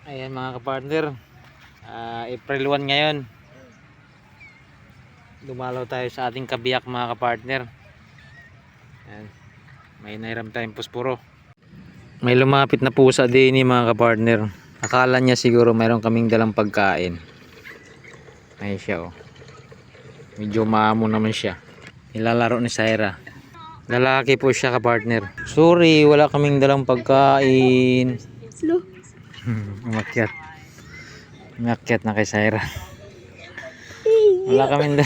Ayan mga kapartner, April 1 ngayon. Dumalaw tayo sa ating kabiyak mga kapartner. Ayan. May nairam tayong puspuro. May lumapit na pusa din ni mga kapartner. Akala niya siguro mayroon kaming dalang pagkain. Ayan siya oh. Medyo maamo naman siya. Nilalaro ni Syra. Lalaki po siya kapartner. Sorry, wala kaming dalang pagkain. Umakyat. Umakyat na kay Syra. Wala kaming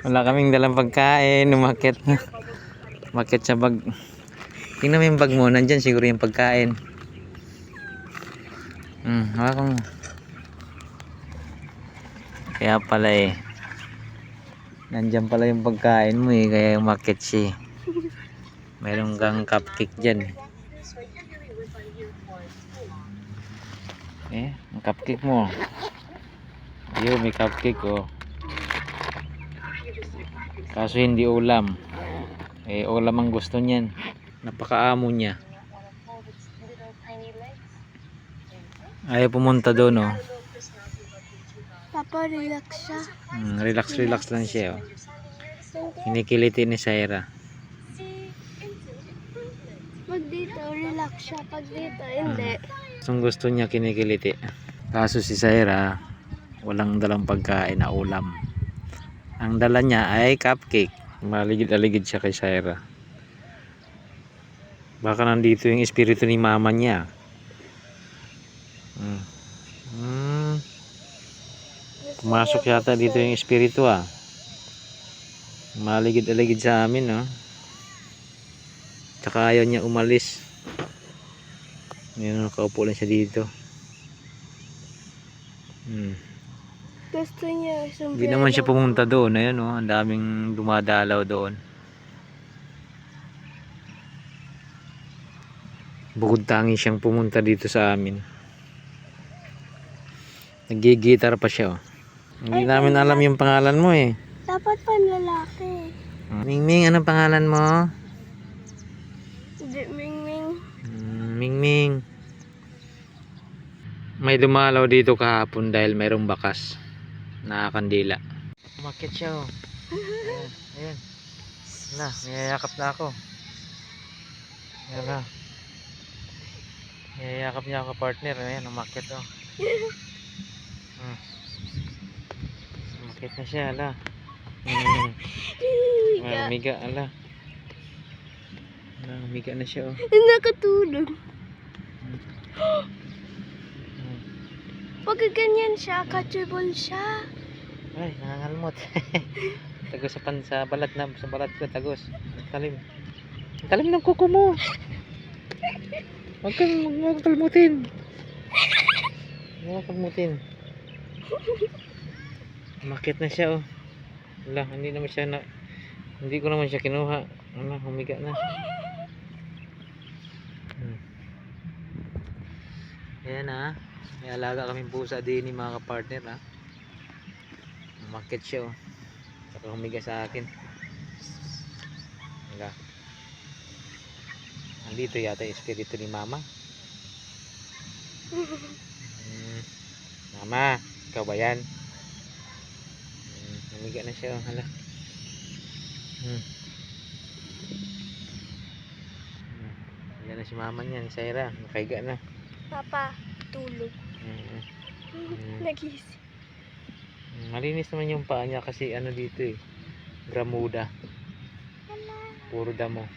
wala kaming dalang pagkain. Umakyat na. Umakyat sa bag. Tingnan mo yung bag mo. Nandyan siguro yung pagkain. Wala kang... Kaya pala eh. Nandyan pala yung pagkain mo eh. Kaya umakyat siya. Mayroon kang cupcake dyan. Ang cupcake mo. Ayun, may cupcake oh. Kaso hindi ulam. Ulam ang gusto niyan. Napakaamo niya. Ayaw pumunta doon oh. Papa, relax siya. Relax lang siya oh. Kinikiliti ni Syra. Pag dito, relax siya. Pag dito, hindi. Gusto niya kinikiliti. Kaso si Syra walang dalang pagkain na ulam. Ang dala niya ay cupcake. Maligid-aligid siya kay Syra. Baka nandito yung espiritu ni mama niya. Pumasok yata dito yung espiritu ah. Maligid-aligid sa amin no. Tsaka ayaw niya umalis. Ngayon nakaupo lang siya dito. Gusto niya Hindi naman siya pumunta doon. Ayan oh, ang daming dumadalaw doon. Bukod tangi siyang pumunta dito sa amin. Naggigitar pa siya oh. Hindi namin alam yung pangalan mo eh. Dapat panlalaki. Mingming, anong pangalan mo? Mingming. Mingming. May dumalaw dito kahapon dahil mayroong bakas na kandila. Umakyat siya oh. Ayan. Wala, niyayakap na ako. Ayan. Niyayakap niya ako partner. Ayan, umakyat oh. Umakyat na siya, ala. Umiga, ala. Umiga na siya oh. Nakatulog. Pag ganyan siya, catchable siya. Ay, nangangalmot. Tagos sa balat na, sa balat ko, tagos. Talim. Talim ng kuko mo. Huwag kang kalmutin. Huwag kang kalmutin. Umakyat na siya oh. Wala, hindi ko naman siya kinuha. Humiga na. Ayan ah. May alaga kaming pusa din ni mga kapartner ha. Umakyat siya oh. Saka humiga sa akin. Wala. Nandito yata yung espiritu ni mama. Mama, ikaw ba yan? Humiga na siya oh. Hala. Yan na si mama niya, ni Syra. Nakahiga na. Papa, tulog. Nagising. Malinis naman yung paa niya kasi ano dito eh. Gramuda. Puro damo.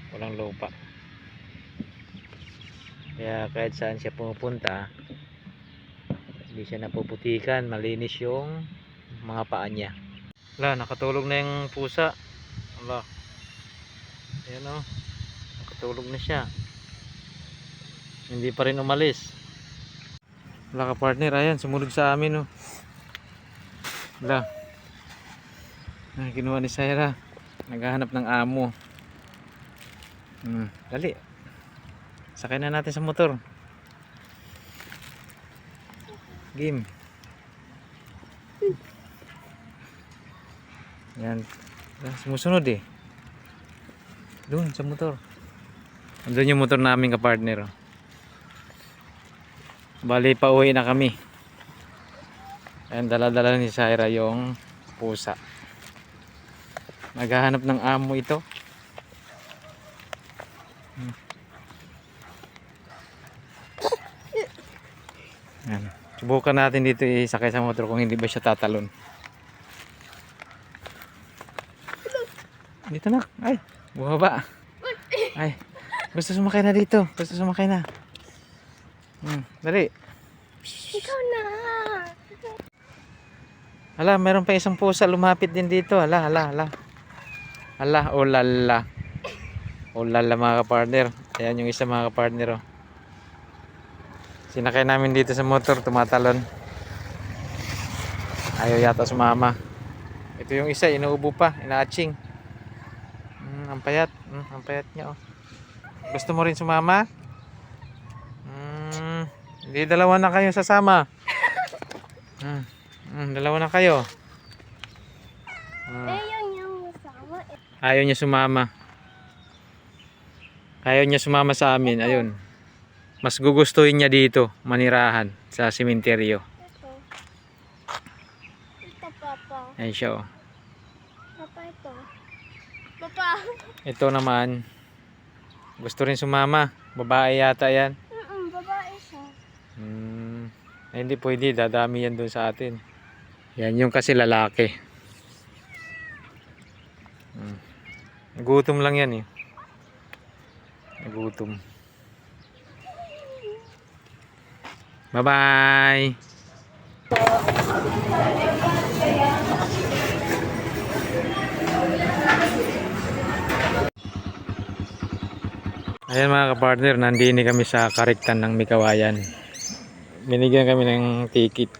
Walang lupa. Kaya kahit saan siya pumupunta, hindi siya napuputikan. Malinis yung mga paa niya. Wala, nakatulog na yung pusa. Wala. Ayan o. Nakatulog na siya. Hindi pa rin umalis. Wala ka partner. Ayan, sumunod sa amin o. Wala. Kinuha ni Syra. Naghahanap ng amo. Dali. Sakay na natin sa motor. Game. Yan. Sumusunod eh. Doon sa motor. Andun yung motor namin kapartner. Bali, pauwi na kami. Ayan, dala-dala ni Syra yung pusa. Naghahanap ng amo ito. Ayan. Subukan natin dito isakay sa motor kung hindi ba siya tatalon. Dito na. Ay, bumaba. Ay, gusto sumakay na dito. Gusto sumakay na. Dali. Ikaw na. Hala, meron pa isang pusa lumapit din dito. Hala, hala, hala. Hala, oh lala. Oh lala mga kapartner. Ayan yung isa mga kapartner. Oh. Sinakay namin dito sa motor, tumatalon. Ayaw yata sumama. Ito yung isa, inuubo pa, inaaching. Ang payat. Ang payat niya. Oh. Gusto mo rin sumama? Hindi, dalawa na kayo sasama. Dalawa na kayo. Ayun yung masama. Ayaw niya sumama. Ayaw niya sumama sa amin. Ayun. Mas gugustuhin niya dito, manirahan sa sementeryo. Ito. Ito, Papa. Ayun siya. Oh. Papa, ito. Papa. Ito naman, gusto rin sumama. Babae yata yan. Babae siya. Ay, hindi pwede, dadami yan dun sa atin. Yan yung kasi lalaki. Nagutom lang yan eh. Nagutom. Bye bye. Ayan mga kapartner, nandini kami sa Kariktan ng Mikawayan. Binigyan kami ng ticket.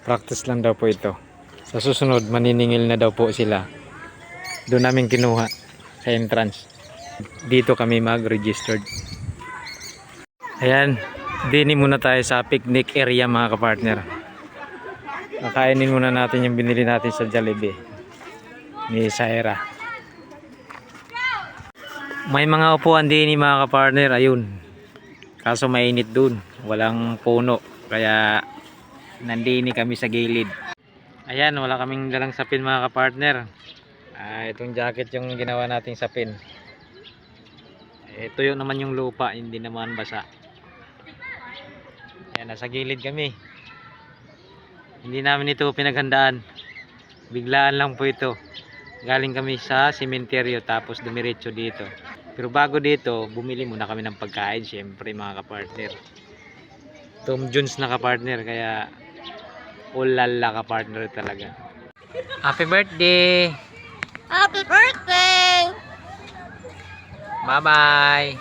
Practice lang daw po ito. Sa susunod, maniningil na daw po sila. Doon namin kinuha sa entrance. Dito kami mag-registered. Ayan, dini muna tayo sa picnic area mga kapartner. Kakainin muna natin yung binili natin sa Jollibee ni Syra. May mga upuan din mga kapartner, ayun. Kaso mainit dun, walang puno. Kaya nandini kami sa gilid. Ayan, wala kaming dalang sapin mga kapartner. Itong jacket yung ginawa nating sapin. Ito yung naman yung lupa, hindi naman basa. Ayan, nasa gilid kami. Hindi namin ito pinaghandaan. Biglaan lang po ito. Galing kami sa sementeryo tapos dumiretso dito. Pero bago dito, bumili muna kami ng pagkain, syempre mga kapartner. Tom Jones na kapartner, kaya ulala kapartner talaga. Happy birthday! Happy birthday! Bye bye!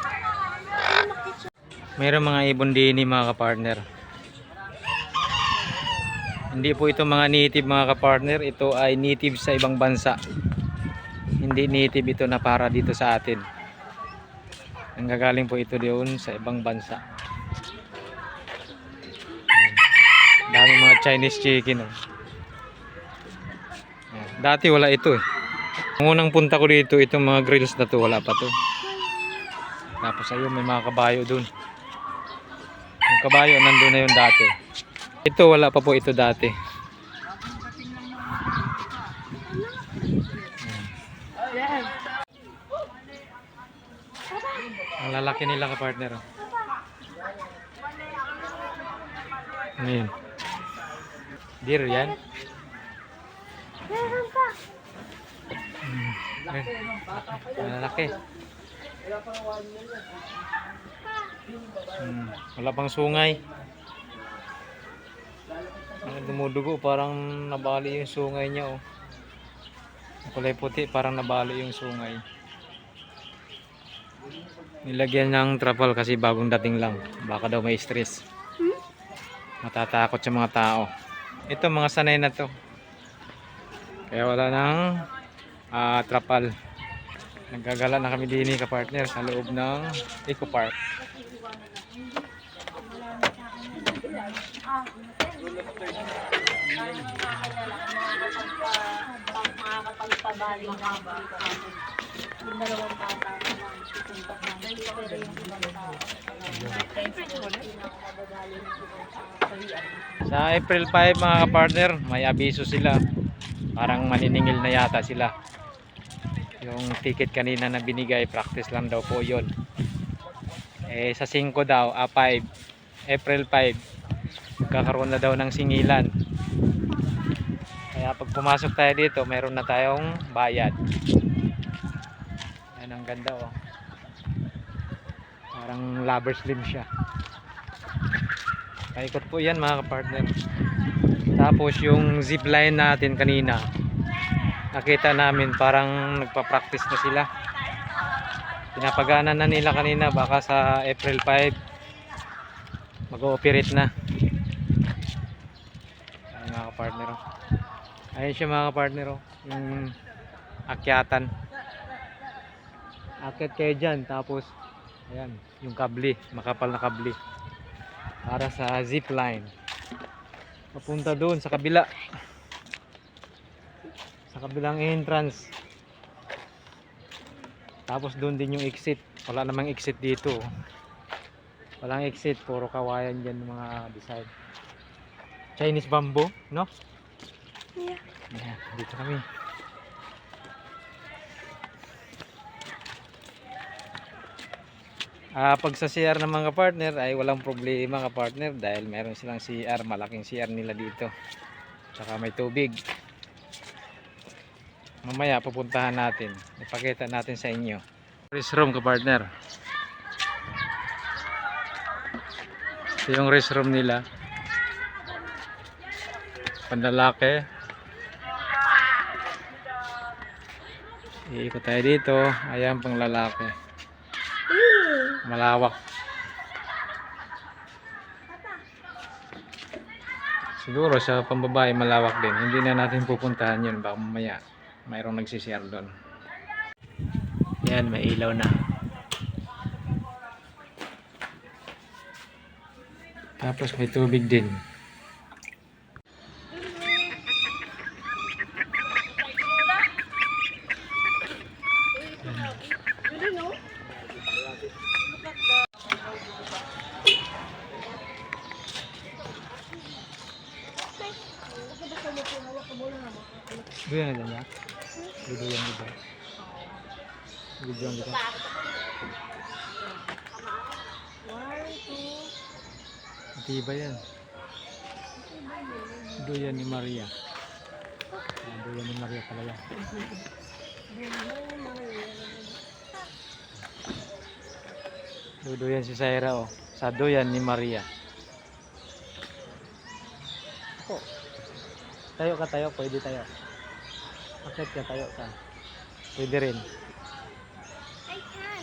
Mayroong mga ibon din mga kapartner. Hindi po ito mga native mga kapartner, ito ay native sa ibang bansa. Hindi native ito na para dito sa atin. Nanggagaling po ito doon sa ibang bansa. Dami mga Chinese chicken. Oh. Dati wala ito eh. Nung unang punta ko dito, itong mga grills na to, wala pa to. Tapos ayun, may mga kabayo doon. Yung kabayo nandun na yun dati. Ito wala pa po ito dati. Ang lalaki nila kapartner. Oh. Ano yun? Deer yan? Meron pa. Ang lalaki. Wala pang sungay. Dumudugo, parang nabali yung sungay niya. Oh. Kulay puti, parang nabali yung sungay. Nilagyan ng trapal kasi bagong dating lang. Baka daw may stress. Matatakot sa mga tao. Ito mga sanay na to. Kaya wala nang trapal. Naggagala na kami din kapartner sa loob ng Eco Park. Yung dalawang bata naman, susuntok namin. Pero yung ibang tao, madadali ng ibang tao. Sa April 5 mga kapartner, may abiso sila. Parang maniningil na yata sila. Yung ticket kanina na binigay, practice lang daw po yun. Eh sa 5 daw, 5, April 5, magkakaroon na daw ng singilan. Kaya pag pumasok tayo dito, mayroon na tayong bayad. Yan ang ganda oh. Parang lover's lane siya. Paikot po yan mga kapartner. Tapos yung zipline natin kanina, nakita namin parang nagpa-practice na sila. Pinapagana na nila kanina, baka sa April 5 mag-ooperate na. Ayun mga kapartner oh. Ayun siya mga kapartner oh. Yung akyatan. Akyat kayo dyan, tapos ayan, yung kabli, makapal na kabli para sa zipline papunta doon sa kabila, sa kabilang entrance. Tapos doon din yung exit. Wala namang exit dito, walang exit, puro kawayan dyan mga design. Chinese bamboo, no? Yeah. Ayan, dito kami. Pag sa CR ng mga partner ay walang problema ka partner dahil meron silang CR, malaking CR nila dito. Tsaka may tubig. Mamaya pupuntahan natin. Ipakita natin sa inyo. Restroom ka partner. Ito yung restroom nila. Panlalaki. Iikot tayo dito. Ayan pang lalaki. Malawak. Siguro sa pambabae malawak din. Hindi na natin pupuntahan yun. Baka mamaya mayroong nagsishare doon. Yan, may ilaw na. Tapos may tubig din. Doon na dyan. Video yan dito. Video yan dito. Diba yan? Duyan ni Maria. Duyan ni Maria pala yan. Duyan si Saira oh. Sa duyan ni Maria. Ako. Tayo ka tayo, pwede tayo. Akit ka tayo ka. Pwede rin.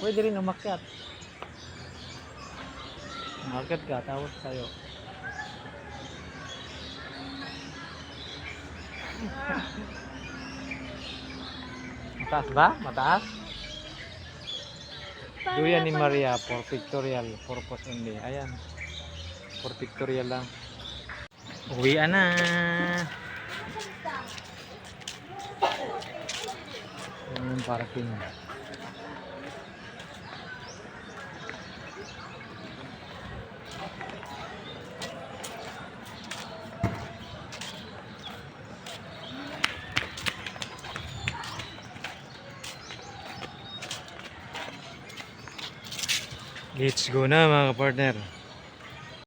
Pwede rin umakyat. Umakyat ka, tapos tayo. Mataas ba? Mataas? Duyan ni Maria for pictorial purpose only. Ayan. For pictorial lang. Uwian na. Ayan yung parking. Let's go na mga partner.